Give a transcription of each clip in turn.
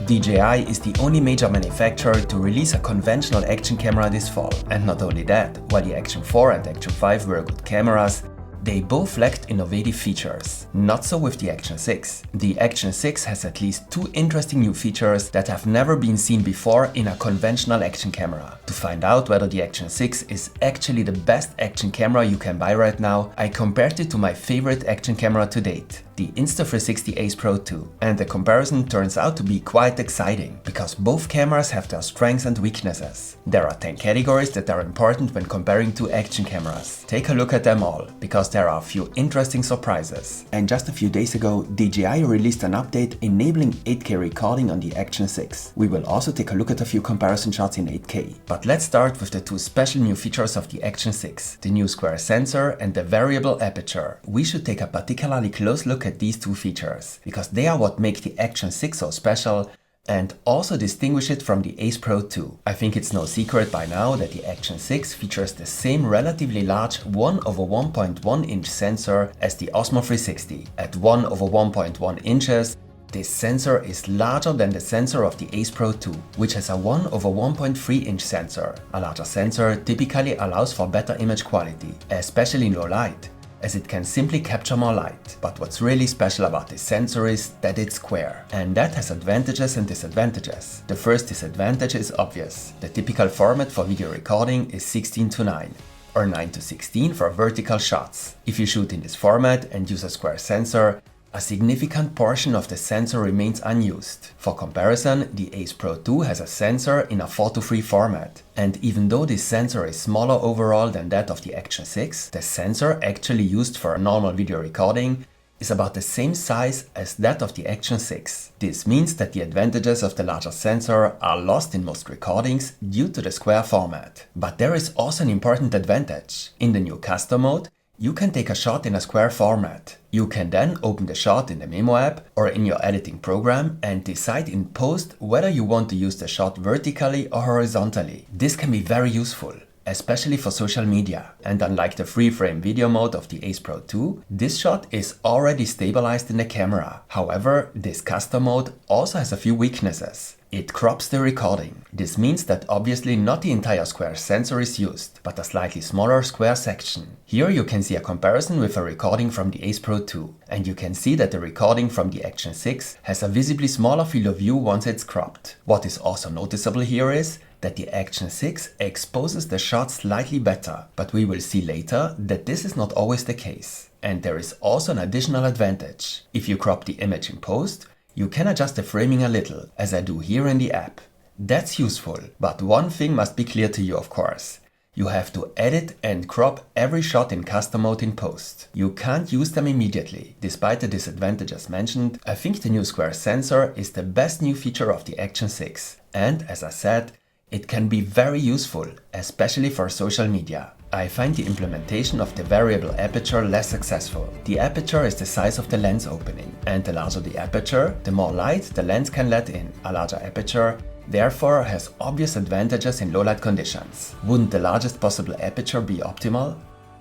DJI is the only major manufacturer to release a conventional action camera this fall. And not only that, while the Action 4 and Action 5 were good cameras, they both lacked innovative features. Not so with the Action 6. The Action 6 has at least two interesting new features that have never been seen before in a conventional action camera. To find out whether the Action 6 is actually the best action camera you can buy right now, I compared it to my favorite action camera to date, the Insta360 Ace Pro 2. And the comparison turns out to be quite exciting, because both cameras have their strengths and weaknesses. There are 10 categories that are important when comparing two action cameras. Take a look at them all, because there are a few interesting surprises. And just a few days ago, DJI released an update enabling 8K recording on the Action 6. We will also take a look at a few comparison shots in 8K. But let's start with the two special new features of the Action 6, the new square sensor and the variable aperture. We should take a particularly close look at these two features, because they are what make the Action 6 so special and also distinguish it from the Ace Pro 2. I think it's no secret by now that the Action 6 features the same relatively large 1/1.1 inch sensor as the Osmo 360. At 1/1.1 inches, this sensor is larger than the sensor of the Ace Pro 2, which has a 1/1.3 inch sensor. A larger sensor typically allows for better image quality, especially in low light, as it can simply capture more light. But what's really special about this sensor is that it's square. And that has advantages and disadvantages. The first disadvantage is obvious. The typical format for video recording is 16:9, or 9:16 for vertical shots. If you shoot in this format and use a square sensor, a significant portion of the sensor remains unused. For comparison, the Ace Pro 2 has a sensor in a 4:3 format. And even though this sensor is smaller overall than that of the Action 6, the sensor actually used for a normal video recording is about the same size as that of the Action 6. This means that the advantages of the larger sensor are lost in most recordings due to the square format. But there is also an important advantage. In the new custom mode, you can take a shot in a square format. You can then open the shot in the Memo app or in your editing program and decide in post whether you want to use the shot vertically or horizontally. This can be very useful, especially for social media. And unlike the free-frame video mode of the Ace Pro 2, this shot is already stabilized in the camera. However, this custom mode also has a few weaknesses. It crops the recording. This means that obviously not the entire square sensor is used, but a slightly smaller square section. Here you can see a comparison with a recording from the Ace Pro 2, and you can see that the recording from the Action 6 has a visibly smaller field of view once it's cropped. What is also noticeable here is that the Action 6 exposes the shot slightly better, but we will see later that this is not always the case. And there is also an additional advantage. If you crop the image in post, you can adjust the framing a little, as I do here in the app. That's useful, but one thing must be clear to you, of course. You have to edit and crop every shot in custom mode in post. You can't use them immediately. Despite the disadvantages mentioned, I think the new square sensor is the best new feature of the Action 6. And as I said, it can be very useful, especially for social media. I find the implementation of the variable aperture less successful. The aperture is the size of the lens opening, and the larger the aperture, the more light the lens can let in. A larger aperture therefore has obvious advantages in low light conditions. Wouldn't the largest possible aperture be optimal?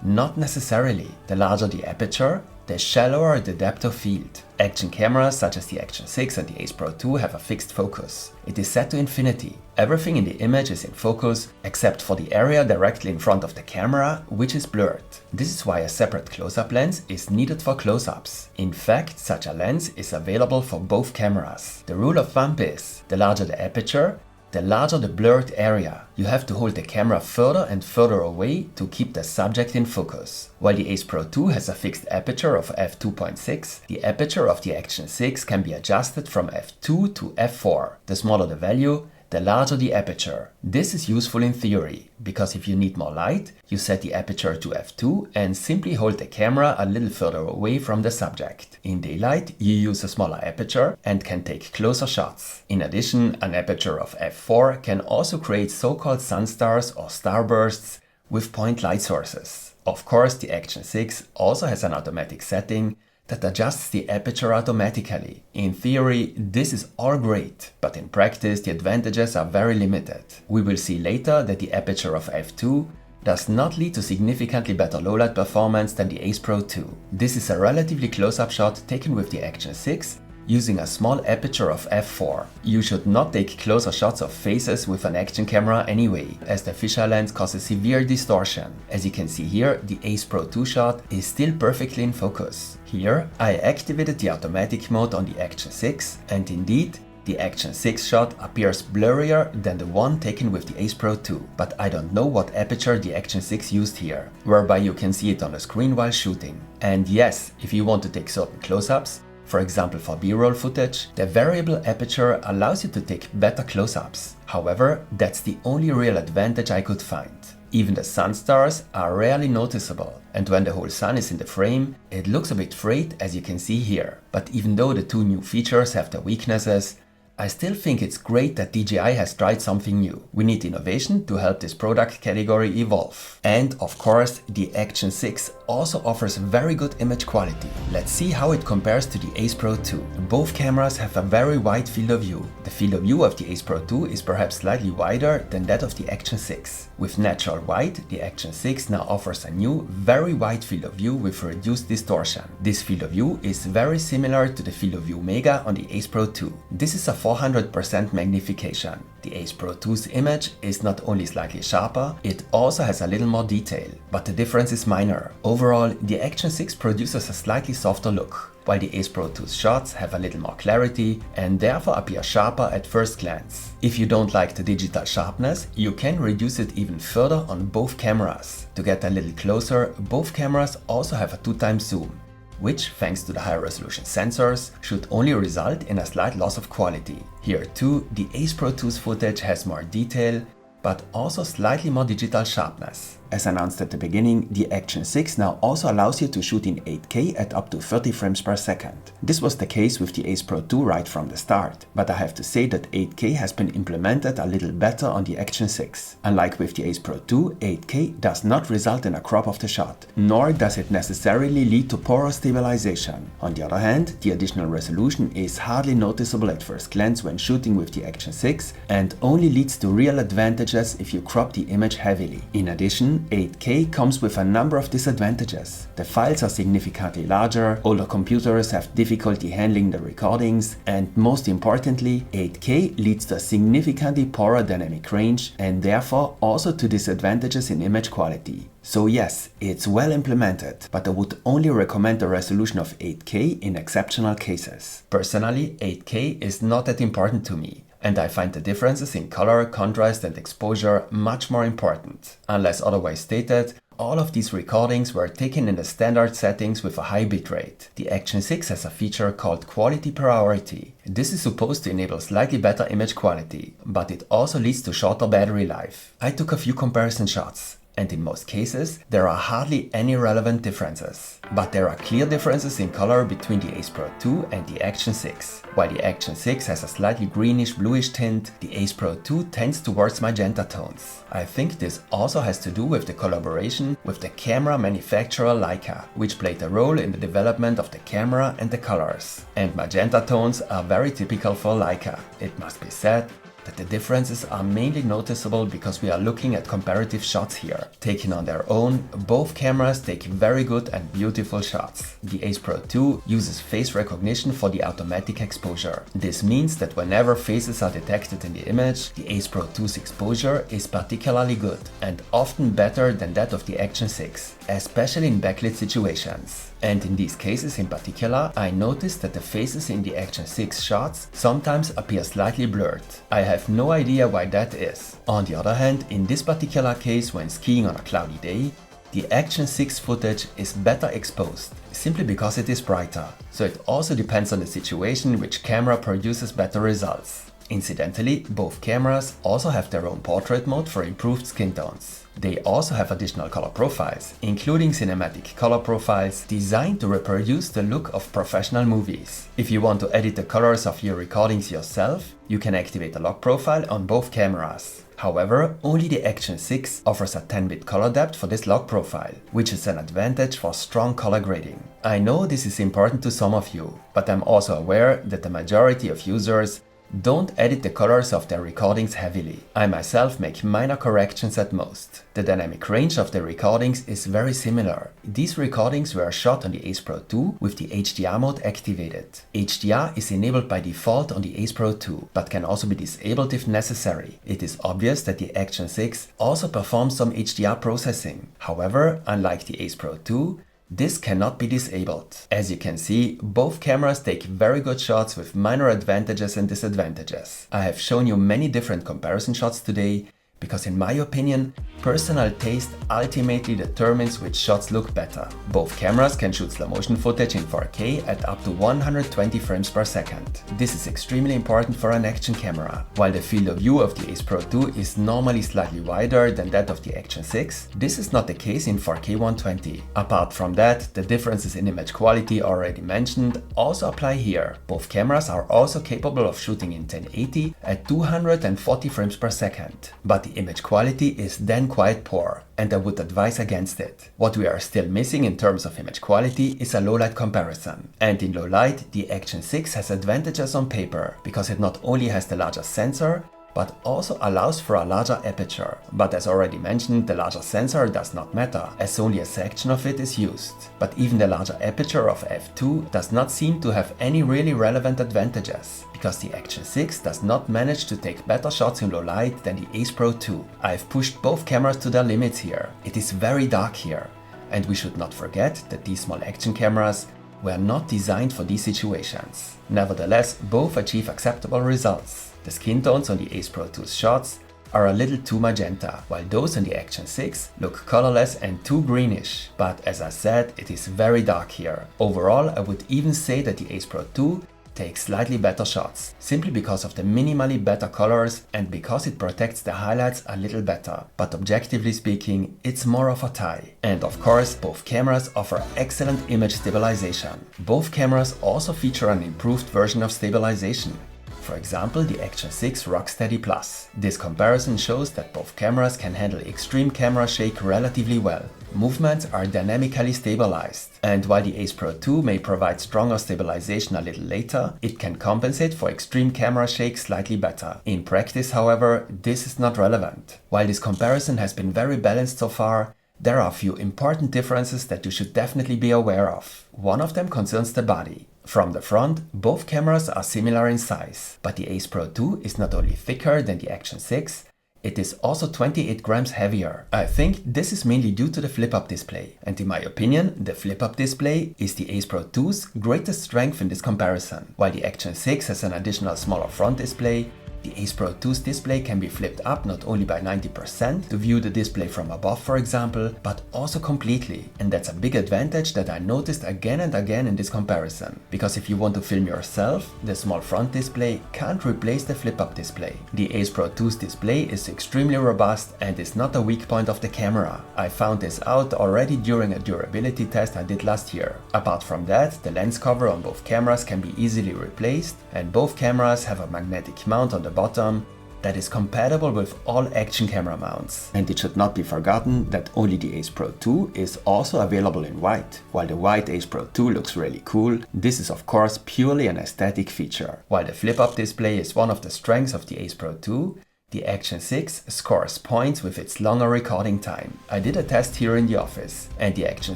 Not necessarily. The larger the aperture, the shallower the depth of field. Action cameras such as the Action 6 and the Ace Pro 2 have a fixed focus. It is set to infinity. Everything in the image is in focus except for the area directly in front of the camera, which is blurred. This is why a separate close-up lens is needed for close-ups. In fact, such a lens is available for both cameras. The rule of thumb is, the larger the aperture, the larger the blurred area. You have to hold the camera further and further away to keep the subject in focus. While the Ace Pro 2 has a fixed aperture of f2.6, the aperture of the Action 6 can be adjusted from f2 to f4. The smaller the value, the larger the aperture. This is useful in theory, because if you need more light, you set the aperture to f2 and simply hold the camera a little further away from the subject. In daylight, you use a smaller aperture and can take closer shots. In addition, an aperture of f4 can also create so-called sunstars or starbursts with point light sources. Of course, the Action 6 also has an automatic setting that adjusts the aperture automatically. In theory, this is all great, but in practice the advantages are very limited. We will see later that the aperture of f2 does not lead to significantly better low-light performance than the Ace Pro 2. This is a relatively close-up shot taken with the Action 6 using a small aperture of f4. You should not take closer shots of faces with an action camera anyway, as the fisheye lens causes severe distortion. As you can see here, the Ace Pro 2 shot is still perfectly in focus. Here, I activated the automatic mode on the Action 6, and indeed, the Action 6 shot appears blurrier than the one taken with the Ace Pro 2, but I don't know what aperture the Action 6 used here, whereby you can see it on the screen while shooting. And yes, if you want to take certain close-ups, for example for B-roll footage, the variable aperture allows you to take better close-ups. However, that's the only real advantage I could find. Even the sun stars are rarely noticeable, and when the whole sun is in the frame, it looks a bit frayed as you can see here. But even though the two new features have their weaknesses, I still think it's great that DJI has tried something new. We need innovation to help this product category evolve. And of course, the Action 6 also offers very good image quality. Let's see how it compares to the Ace Pro 2. Both cameras have a very wide field of view. The field of view of the Ace Pro 2 is perhaps slightly wider than that of the Action 6. With natural white, the Action 6 now offers a new, very wide field of view with reduced distortion. This field of view is very similar to the field of view Mega on the Ace Pro 2. This is a 400% magnification. The Ace Pro 2's image is not only slightly sharper, it also has a little more detail, but the difference is minor. Overall, the Action 6 produces a slightly softer look, while the Ace Pro 2's shots have a little more clarity and therefore appear sharper at first glance. If you don't like the digital sharpness, you can reduce it even further on both cameras. To get a little closer, both cameras also have a 2x zoom, which, thanks to the higher resolution sensors, should only result in a slight loss of quality. Here too, the Ace Pro 2's footage has more detail, but also slightly more digital sharpness. As announced at the beginning, the Action 6 now also allows you to shoot in 8K at up to 30 frames per second. This was the case with the Ace Pro 2 right from the start, but I have to say that 8K has been implemented a little better on the Action 6. Unlike with the Ace Pro 2, 8K does not result in a crop of the shot, nor does it necessarily lead to poorer stabilization. On the other hand, the additional resolution is hardly noticeable at first glance when shooting with the Action 6 and only leads to real advantages if you crop the image heavily. In addition, 8K comes with a number of disadvantages. The files are significantly larger, older computers have difficulty handling the recordings, and most importantly, 8K leads to a significantly poorer dynamic range and therefore also to disadvantages in image quality. So yes, it's well implemented, but I would only recommend a resolution of 8K in exceptional cases. Personally, 8K is not that important to me, and I find the differences in color, contrast and exposure much more important. Unless otherwise stated, all of these recordings were taken in the standard settings with a high bitrate. The Action 6 has a feature called quality priority. This is supposed to enable slightly better image quality, but it also leads to shorter battery life. I took a few comparison shots, and in most cases, there are hardly any relevant differences. But there are clear differences in color between the Ace Pro 2 and the Action 6. While the Action 6 has a slightly greenish-bluish tint, the Ace Pro 2 tends towards magenta tones. I think this also has to do with the collaboration with the camera manufacturer Leica, which played a role in the development of the camera and the colors. And magenta tones are very typical for Leica. It must be said that the differences are mainly noticeable because we are looking at comparative shots here. Taken on their own, both cameras take very good and beautiful shots. The Ace Pro 2 uses face recognition for the automatic exposure. This means that whenever faces are detected in the image, the Ace Pro 2's exposure is particularly good and often better than that of the Action 6, especially in backlit situations. And in these cases in particular, I noticed that the faces in the Action 6 shots sometimes appear slightly blurred. I have no idea why that is. On the other hand, in this particular case when skiing on a cloudy day, the Action 6 footage is better exposed, simply because it is brighter. So it also depends on the situation which camera produces better results. Incidentally, both cameras also have their own portrait mode for improved skin tones. They also have additional color profiles, including cinematic color profiles designed to reproduce the look of professional movies. If you want to edit the colors of your recordings yourself, you can activate a log profile on both cameras. However, only the Action 6 offers a 10-bit color depth for this log profile, which is an advantage for strong color grading. I know this is important to some of you, but I'm also aware that the majority of users Don't edit the colors of their recordings heavily. I myself make minor corrections at most. The dynamic range of the recordings is very similar. These recordings were shot on the Ace Pro 2 with the HDR mode activated. HDR is enabled by default on the Ace Pro 2, but can also be disabled if necessary. It is obvious that the Action 6 also performs some HDR processing. However, unlike the Ace Pro 2, this cannot be disabled. As you can see, both cameras take very good shots with minor advantages and disadvantages. I have shown you many different comparison shots today, because in my opinion, personal taste ultimately determines which shots look better. Both cameras can shoot slow motion footage in 4K at up to 120 frames per second. This is extremely important for an action camera. While the field of view of the Ace Pro 2 is normally slightly wider than that of the Action 6, this is not the case in 4K 120. Apart from that, the differences in image quality already mentioned also apply here. Both cameras are also capable of shooting in 1080 at 240 frames per second. But the image quality is then quite poor, and I would advise against it. What we are still missing in terms of image quality is a low light comparison. And in low light, the Action 6 has advantages on paper, because it not only has the larger sensor, but also allows for a larger aperture. But as already mentioned, the larger sensor does not matter, as only a section of it is used. But even the larger aperture of f2 does not seem to have any really relevant advantages, because the Action 6 does not manage to take better shots in low light than the Ace Pro 2. I've pushed both cameras to their limits here. It is very dark here. And we should not forget that these small action cameras were not designed for these situations. Nevertheless, both achieve acceptable results. The skin tones on the Ace Pro 2's shots are a little too magenta, while those on the Action 6 look colorless and too greenish. But as I said, it is very dark here. Overall, I would even say that the Ace Pro 2 takes slightly better shots, simply because of the minimally better colors and because it protects the highlights a little better. But objectively speaking, it's more of a tie. And of course, both cameras offer excellent image stabilization. Both cameras also feature an improved version of stabilization. For example, the Action 6 Rocksteady Plus. This comparison shows that both cameras can handle extreme camera shake relatively well. Movements are dynamically stabilized, and while the Ace Pro 2 may provide stronger stabilization a little later, it can compensate for extreme camera shake slightly better. In practice, however, this is not relevant. While this comparison has been very balanced so far, there are a few important differences that you should definitely be aware of. One of them concerns the body. From the front, both cameras are similar in size, but the Ace Pro 2 is not only thicker than the Action 6, it is also 28 grams heavier. I think this is mainly due to the flip-up display, and in my opinion, the flip-up display is the Ace Pro 2's greatest strength in this comparison. While the Action 6 has an additional smaller front display, the Ace Pro 2's display can be flipped up not only by 90% to view the display from above, for example, but also completely. And that's a big advantage that I noticed again and again in this comparison. Because if you want to film yourself, the small front display can't replace the flip-up display. The Ace Pro 2's display is extremely robust and is not a weak point of the camera. I found this out already during a durability test I did last year. Apart from that, the lens cover on both cameras can be easily replaced, and both cameras have a magnetic mount on the bottom that is compatible with all action camera mounts. And it should not be forgotten that only the Ace Pro 2 is also available in white. While the white Ace Pro 2 looks really cool, this is of course purely an aesthetic feature. While the flip-up display is one of the strengths of the Ace Pro 2, the Action 6 scores points with its longer recording time. I did a test here in the office, and the Action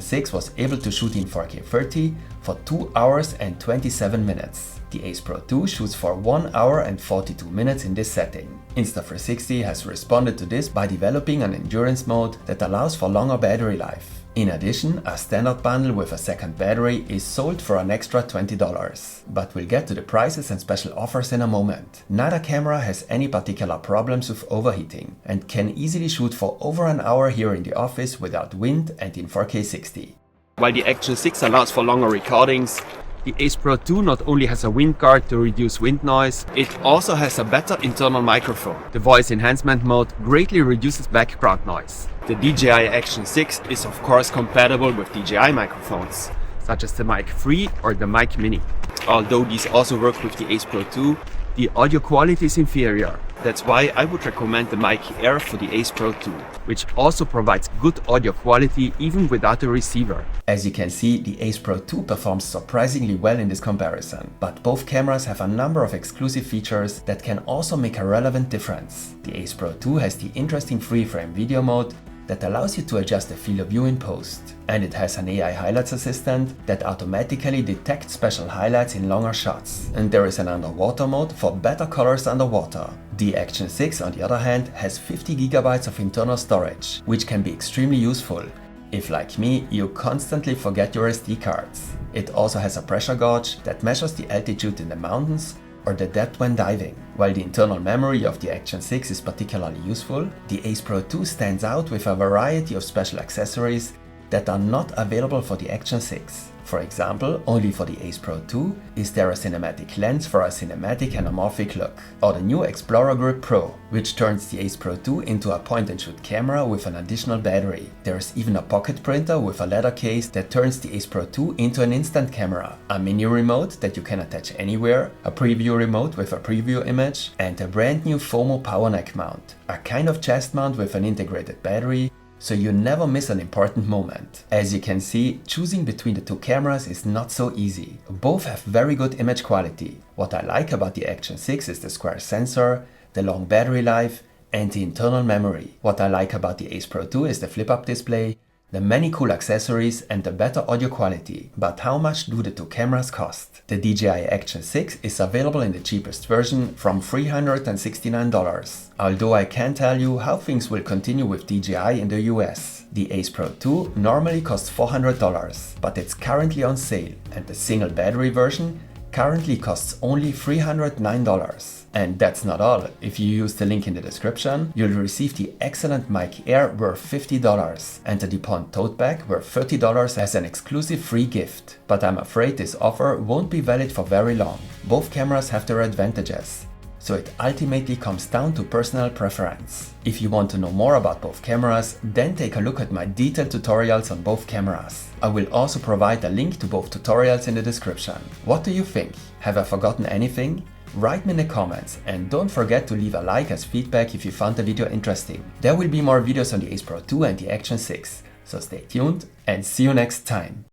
6 was able to shoot in 4K 30 for 2 hours and 27 minutes. The Ace Pro 2 shoots for 1 hour and 42 minutes in this setting. Insta360 has responded to this by developing an endurance mode that allows for longer battery life. In addition, a standard bundle with a second battery is sold for an extra $20. But we'll get to the prices and special offers in a moment. Neither camera has any particular problems with overheating and can easily shoot for over an hour here in the office without wind and in 4K 60. While the Action 6 allows for longer recordings, the Ace Pro 2 not only has a wind guard to reduce wind noise, it also has a better internal microphone. The voice enhancement mode greatly reduces background noise. The DJI Action 6 is of course compatible with DJI microphones, such as the Mic 3 or the Mic Mini. Although these also work with the Ace Pro 2, the audio quality is inferior. That's why I would recommend the Mic Air for the Ace Pro 2, which also provides good audio quality even without a receiver. As you can see, the Ace Pro 2 performs surprisingly well in this comparison, but both cameras have a number of exclusive features that can also make a relevant difference. The Ace Pro 2 has the interesting free-frame video mode that allows you to adjust the field of view in post. And it has an AI highlights assistant that automatically detects special highlights in longer shots. And there is an underwater mode for better colors underwater. The Action 6, on the other hand, has 50 GB of internal storage, which can be extremely useful if, like me, you constantly forget your SD cards. It also has a pressure gauge that measures the altitude in the mountains or the depth when diving. While the internal memory of the Action 6 is particularly useful, the Ace Pro 2 stands out with a variety of special accessories that are not available for the Action 6. For example, only for the Ace Pro 2 is there a cinematic lens for a cinematic anamorphic look, or the new Explorer Grip Pro, which turns the Ace Pro 2 into a point-and-shoot camera with an additional battery. There is even a pocket printer with a leather case that turns the Ace Pro 2 into an instant camera, a mini remote that you can attach anywhere, a preview remote with a preview image, and a brand new FOMO power neck mount, a kind of chest mount with an integrated battery, so you never miss an important moment. As you can see, choosing between the two cameras is not so easy. Both have very good image quality. What I like about the Action 6 is the square sensor, the long battery life, and the internal memory. What I like about the Ace Pro 2 is the flip-up display, the many cool accessories, and the better audio quality. But how much do the two cameras cost? The DJI Action 6 is available in the cheapest version from $369. Although I can't tell you how things will continue with DJI in the US. The Ace Pro 2 normally costs $400, but it's currently on sale, and the single battery version currently costs only $309. And that's not all. If you use the link in the description, you'll receive the excellent Mic Air worth $50 and the DuPont tote bag worth $30 as an exclusive free gift. But I'm afraid this offer won't be valid for very long. Both cameras have their advantages, so it ultimately comes down to personal preference. If you want to know more about both cameras, then take a look at my detailed tutorials on both cameras. I will also provide a link to both tutorials in the description. What do you think? Have I forgotten anything? Write me in the comments, and don't forget to leave a like as feedback if you found the video interesting. There will be more videos on the Ace Pro 2 and the Action 6, so stay tuned and see you next time.